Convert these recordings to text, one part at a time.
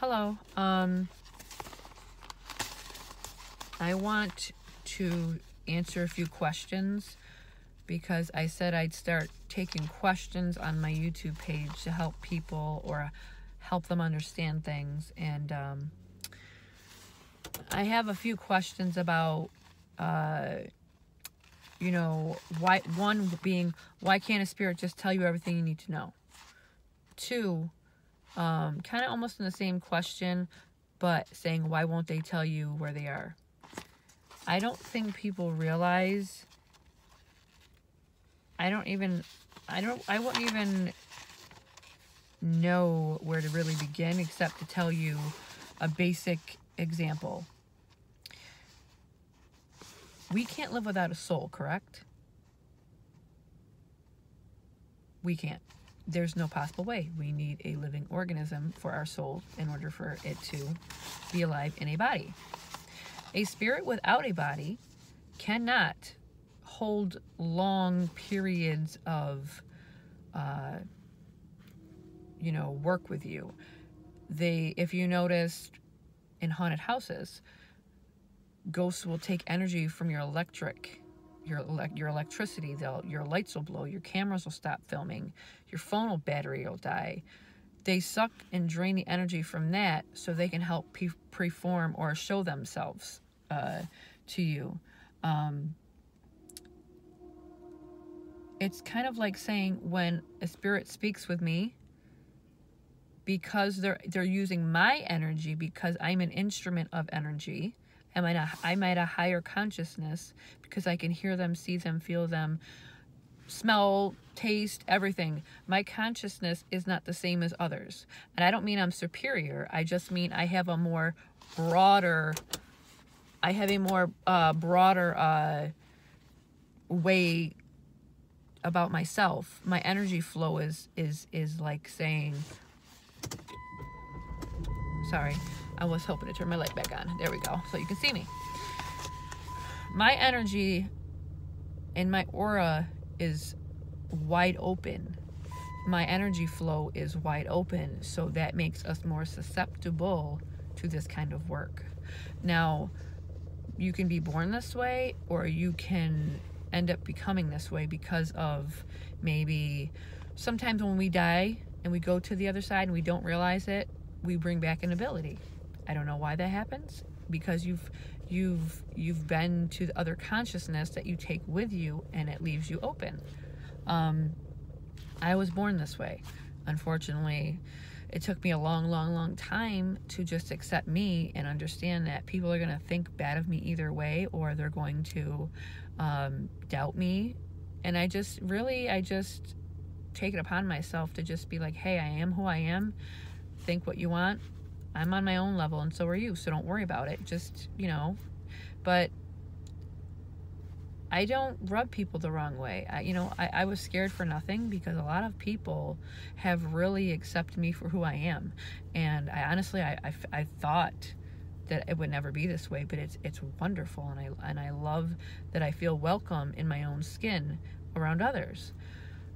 Hello. I want to answer a few questions because I said I'd start taking questions on my YouTube page to help people or help them understand things. And I have a few questions about, why, one being, why can't a spirit just tell you everything you need to know? Two, kind of almost in the same question, but saying, why won't they tell you where they are? I don't think people realize, I wouldn't even know where to really begin except to tell you a basic example. We can't live without a soul, correct? We can't. There's no possible way. We need a living organism for our soul in order for it to be alive in a body. A spirit without a body cannot hold long periods of, work with you. If you noticed in haunted houses, ghosts will take energy from your electricity. Your lights will blow, your cameras will stop filming, your phone battery will die. They suck and drain the energy from that so they can help perform or show themselves to you. It's kind of like saying when a spirit speaks with me, because they're using my energy, because I'm an instrument of energy. I'm at a higher consciousness because I can hear them, see them, feel them, smell, taste, everything. My consciousness is not the same as others. And I don't mean I'm superior. I just mean I have a more broader way about myself. My energy flow is like saying, sorry, I was hoping to turn my light back on. There we go, so you can see me. My energy and my aura is wide open. My energy flow is wide open, so that makes us more susceptible to this kind of work. Now, you can be born this way, or you can end up becoming this way because of maybe sometimes when we die and we go to the other side and we don't realize it, we bring back an ability. I don't know why that happens, because you've been to the other consciousness that you take with you, and it leaves you open. I was born this way. Unfortunately, it took me a long time to just accept me and understand that people are going to think bad of me either way, or they're going to doubt me. And I just take it upon myself to just be like, hey, I am who I am. Think what you want. I'm on my own level, and so are you, so don't worry about it. Just, but I don't rub people the wrong way. I was scared for nothing, because a lot of people have really accepted me for who I am. And I honestly thought that it would never be this way, but it's wonderful. And I love that I feel welcome in my own skin around others.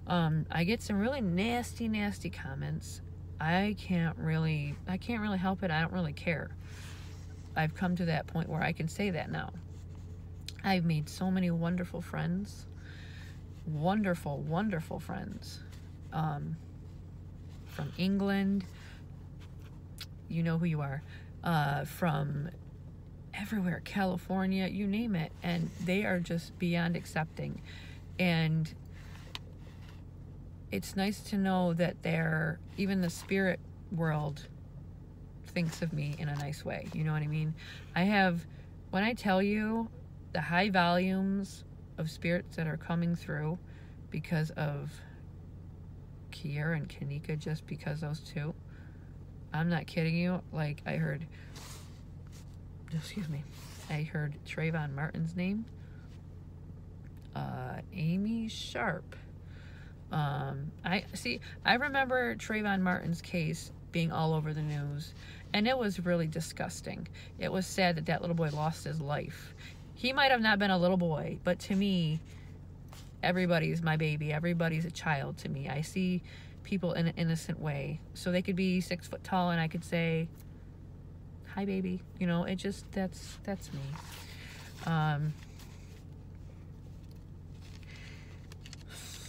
I get some really nasty comments. I can't really help it. I don't really care. I've come to that point where I can say that now. I've made so many wonderful friends. Wonderful friends. From England. You know who you are. From everywhere. California, you name it. And they are just beyond accepting. And it's nice to know that even the spirit world thinks of me in a nice way. You know what I mean? When I tell you the high volumes of spirits that are coming through because of Kyra and Kanika, just because those two, I'm not kidding you. Like, I heard Trayvon Martin's name, Amy Sharp. I remember Trayvon Martin's case being all over the news, and it was really disgusting. It was sad that little boy lost his life. He might have not been a little boy, but to me, everybody's my baby. Everybody's a child to me. I see people in an innocent way. So they could be 6 foot tall, and I could say, hi baby, you know, it just, that's me.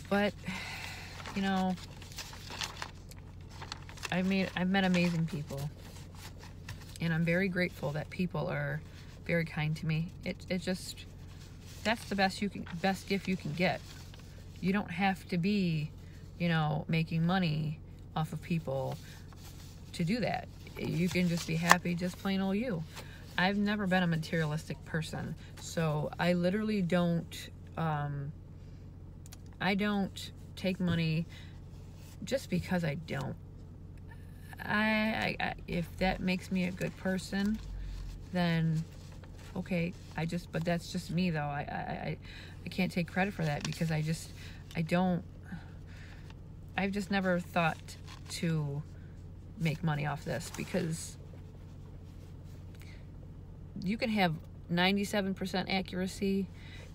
But, you know, I've met amazing people, and I'm very grateful that people are very kind to me. It just, that's the best gift you can get. You don't have to be, you know, making money off of people to do that. You can just be happy, just plain old you. I've never been a materialistic person, so I literally don't, I don't take money just because I don't. If that makes me a good person, then okay. But that's just me though. I can't take credit for that because I've just never thought to make money off this, because you can have 97% accuracy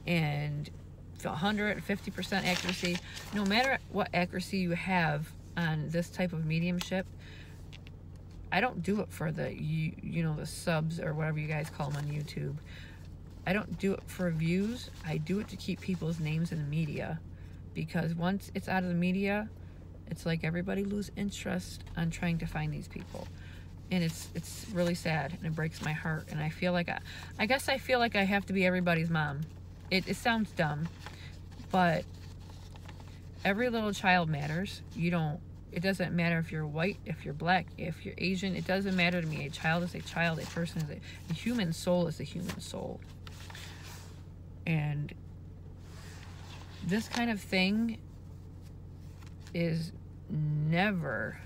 and 150% accuracy. No matter what accuracy you have on this type of mediumship, I don't do it for the, you know, the subs or whatever you guys call them on YouTube. I don't do it for views. I do it to keep people's names in the media, because once it's out of the media, it's like everybody lose interest on trying to find these people. And it's really sad, and it breaks my heart. And I feel like I guess I feel like I have to be everybody's mom. It sounds dumb, but every little child matters. It doesn't matter if you're white, if you're black, if you're Asian. It doesn't matter to me. A child is a child. A person is a human soul is a human soul. And this kind of thing is never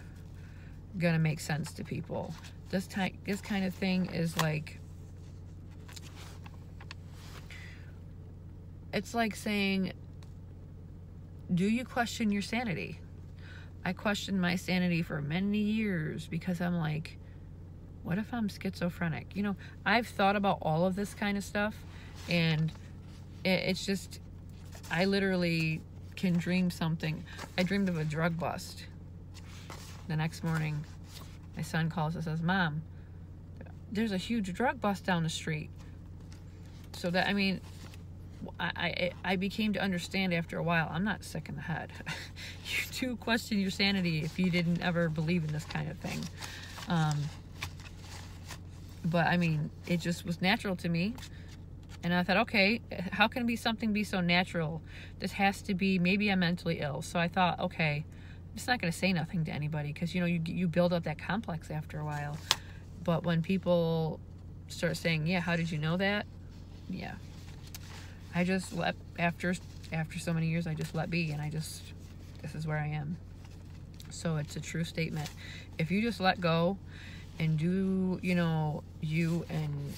gonna make sense to people. This kind of thing is like, it's like saying, do you question your sanity? I questioned my sanity for many years, because I'm like, what if I'm schizophrenic? You know, I've thought about all of this kind of stuff, and it's just, I literally can dream something. I dreamed of a drug bust. The next morning, my son calls and says, Mom, there's a huge drug bust down the street. So that, I mean, I became to understand after a while, I'm not sick in the head. You do question your sanity if you didn't ever believe in this kind of thing. But I mean, it just was natural to me. And I thought, okay, how can something be so natural? This has to be, maybe I'm mentally ill. So I thought, okay, I'm just not going to say nothing to anybody, because, you know, you build up that complex after a while. But when people start saying, yeah, how did you know that? Yeah. I just after so many years, I just let be, and this is where I am. So it's a true statement. If you just let go and do, you know, and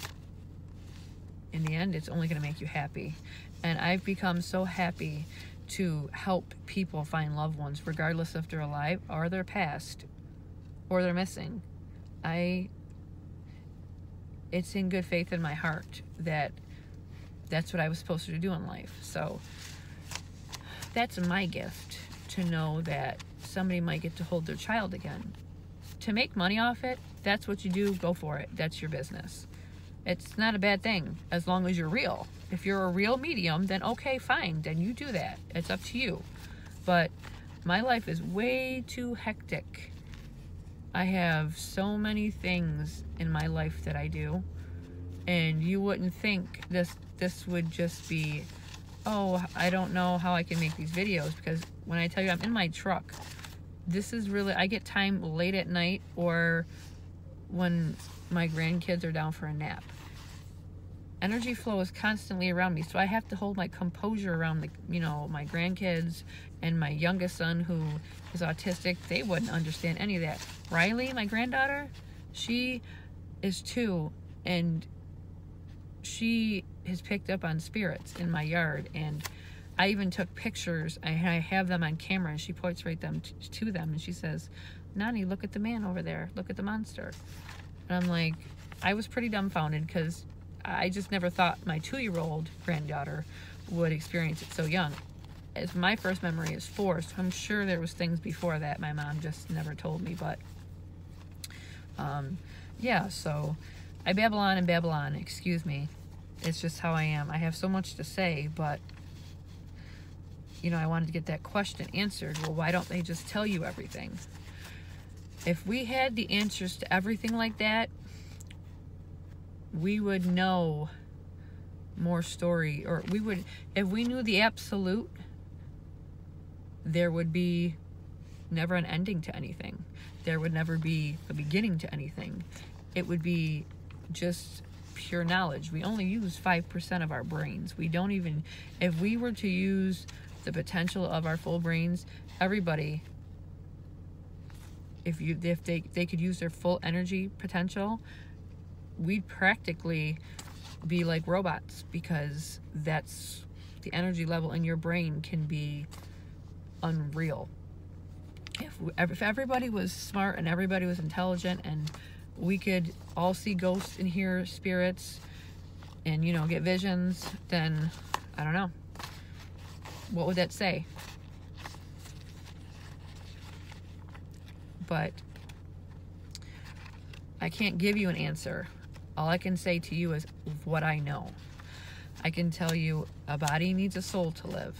in the end, it's only going to make you happy. And I've become so happy to help people find loved ones, regardless if they're alive or they're past or they're missing. It's in good faith in my heart that that's what I was supposed to do in life. So that's my gift, to know that somebody might get to hold their child again. To make money off it, that's what you do, go for it. That's your business. It's not a bad thing, as long as you're real. If you're a real medium, then okay, fine, then you do that. It's up to you. But my life is way too hectic. I have so many things in my life that I do, and you wouldn't think this would just be, oh, I don't know how I can make these videos, because when I tell you I'm in my truck, this is really, I get time late at night or when my grandkids are down for a nap. Energy flow is constantly around me, so I have to hold my composure around my grandkids and my youngest son, who is autistic. They wouldn't understand any of that. Riley, my granddaughter, she is 2, and she has picked up on spirits in my yard, and I even took pictures. I have them on camera, and she points right to them, and she says, Nani, look at the man over there, look at the monster. And I'm like, I was pretty dumbfounded, because I just never thought my 2-year-old granddaughter would experience it so young. As my first memory is 4, so I'm sure there was things before that my mom just never told me. But yeah, so I babble on and babble on, excuse me. It's just how I am. I have so much to say, but, you know, I wanted to get that question answered. Well, why don't they just tell you everything? If we had the answers to everything like that, we would know more story, or we would, if we knew the absolute, there would be never an ending to anything. There would never be a beginning to anything. It would be just pure knowledge. We only use 5% of our brains. We don't even, if we were to use the potential of our full brains, everybody, if they could use their full energy potential, we'd practically be like robots, because that's the energy level in your brain can be unreal. If everybody was smart and everybody was intelligent and we could all see ghosts and hear spirits and, you know, get visions, then I don't know, what would that say? But I can't give you an answer. All I can say to you is what I know. I can tell you a body needs a soul to live.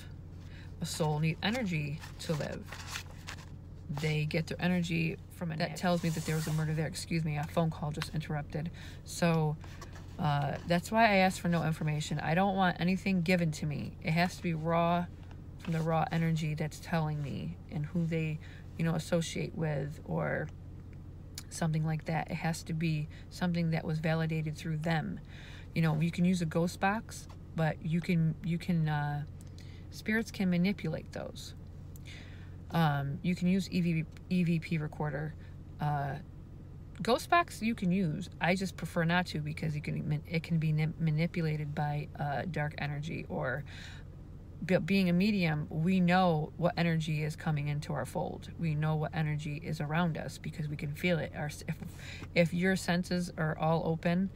A soul needs energy to live. They get their energy from it. That tells me that there was a murder there. Excuse me, a phone call just interrupted. So that's why I asked for no information. I don't want anything given to me. It has to be raw, from the raw energy that's telling me, and who they, you know, associate with, or something like that. It has to be something that was validated through them. You know, you can use a ghost box, but you can spirits can manipulate those. You can use EVP recorder. Ghost box you can use. I just prefer not to, because it can be manipulated by dark energy. Or being a medium, we know what energy is coming into our fold. We know what energy is around us because we can feel it. If your senses are all open,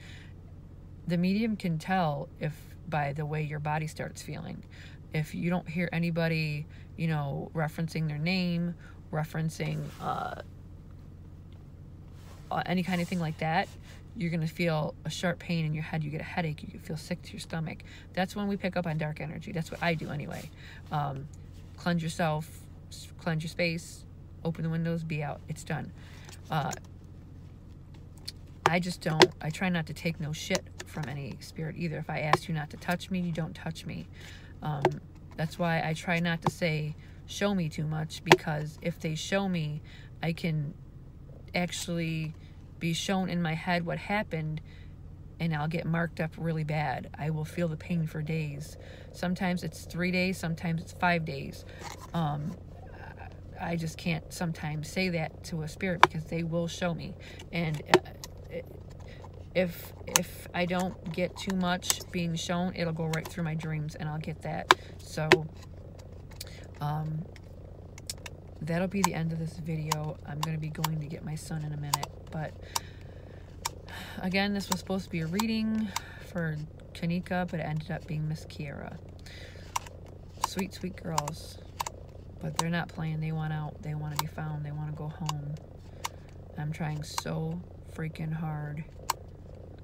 the medium can tell if by the way your body starts feeling. If you don't hear anybody, you know, referencing their name, referencing any kind of thing like that, you're going to feel a sharp pain in your head. You get a headache. You feel sick to your stomach. That's when we pick up on dark energy. That's what I do anyway. Cleanse yourself, cleanse your space, open the windows, be out. It's done. I try not to take no shit from any spirit either. If I ask you not to touch me, you don't touch me. That's why I try not to say, show me too much, because if they show me, I can actually be shown in my head what happened, and I'll get marked up really bad. I will feel the pain for days. Sometimes it's 3 days, sometimes it's 5 days. I just can't sometimes say that to a spirit, because they will show me. And if I don't get too much being shown, it'll go right through my dreams and I'll get that. So that'll be the end of this video. I'm going to be going to get my son in a minute. But again, this was supposed to be a reading for Kanika, but it ended up being Miss Kyra. Sweet, sweet girls. But they're not playing. They want out. They want to be found. They want to go home. I'm trying so freaking hard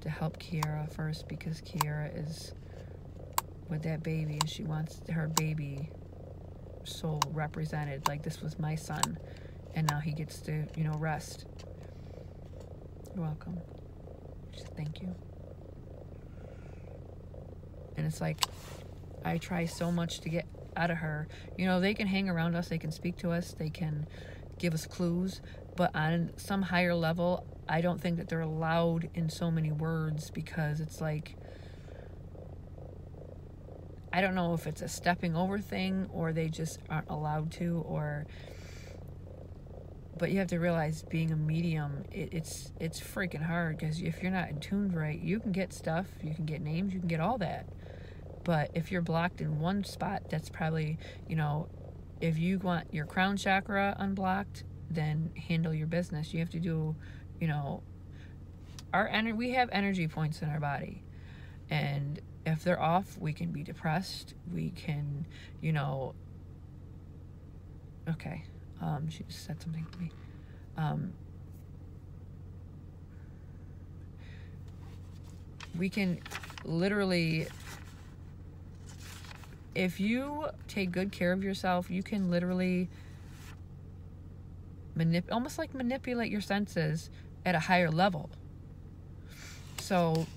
to help Kyra first, because Kyra is with that baby and she wants her baby soul represented. Like, this was my son and now he gets to, you know, rest. You're welcome. She said thank you. And it's like, I try so much to get out of her. You know, they can hang around us, they can speak to us, they can give us clues, but on some higher level, I don't think that they're allowed in so many words, because it's like, I don't know if it's a stepping over thing or they just aren't allowed to, or, but you have to realize, being a medium, it's freaking hard, because if you're not in tuned right, you can get stuff, you can get names, you can get all that. But if you're blocked in one spot, that's probably, you know, if you want your crown chakra unblocked, then handle your business. You have to do, you know, we have energy points in our body, and if they're off, we can be depressed. We can, you know, okay. She just said something to me. we can literally, if you take good care of yourself, you can literally almost like manipulate your senses at a higher level. So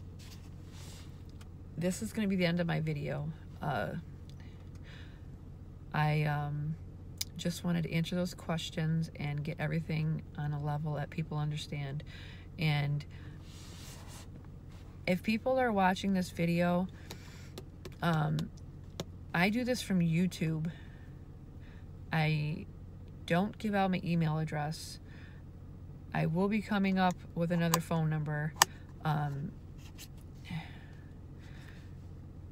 this is going to be the end of my video. I just wanted to answer those questions and get everything on a level that people understand. And if people are watching this video, I do this from YouTube. I don't give out my email address. I will be coming up with another phone number.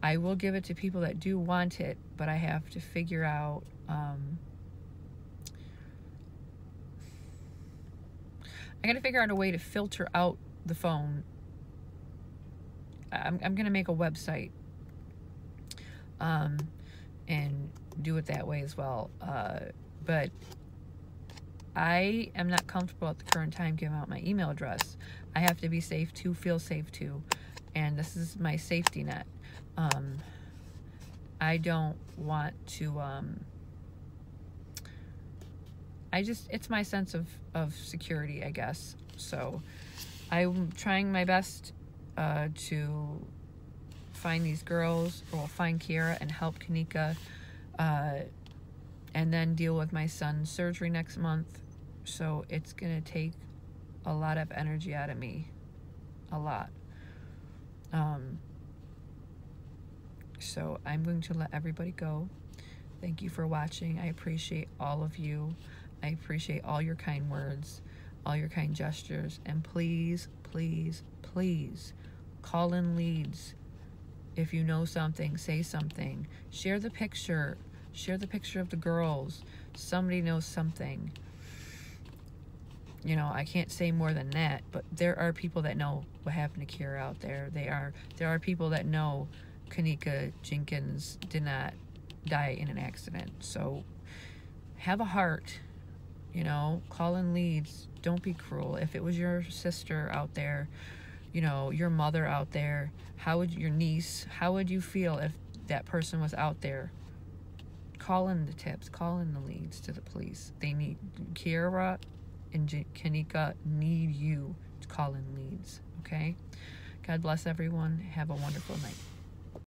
I will give it to people that do want it, but I have to figure out I gotta figure out a way to filter out the phone. I'm gonna make a website and do it that way as well. But I am not comfortable at the current time giving out my email address. I have to be safe to feel safe to, and this is my safety net. I don't want to, it's my sense of security, I guess. So I'm trying my best to find these girls, or find Kyra and help Kanika, and then deal with my son's surgery next month. So it's gonna take a lot of energy out of me, a lot. So I'm going to let everybody go. Thank you for watching. I appreciate all of you. I appreciate all your kind words, all your kind gestures, and please, please, please call in leads. If you know something, say something. Share the picture. Share the picture of the girls. Somebody knows something. You know, I can't say more than that, but there are people that know what happened to Kyra out there. There are people that know Kanika Jenkins did not die in an accident. So have a heart, you know, call in leads. Don't be cruel. If it was your sister out there, you know, your mother out there, your niece, how would you feel if that person was out there? Call in the tips, call in the leads to the police. They need, Kyra and Kanika need you to call in leads, okay? God bless everyone. Have a wonderful night.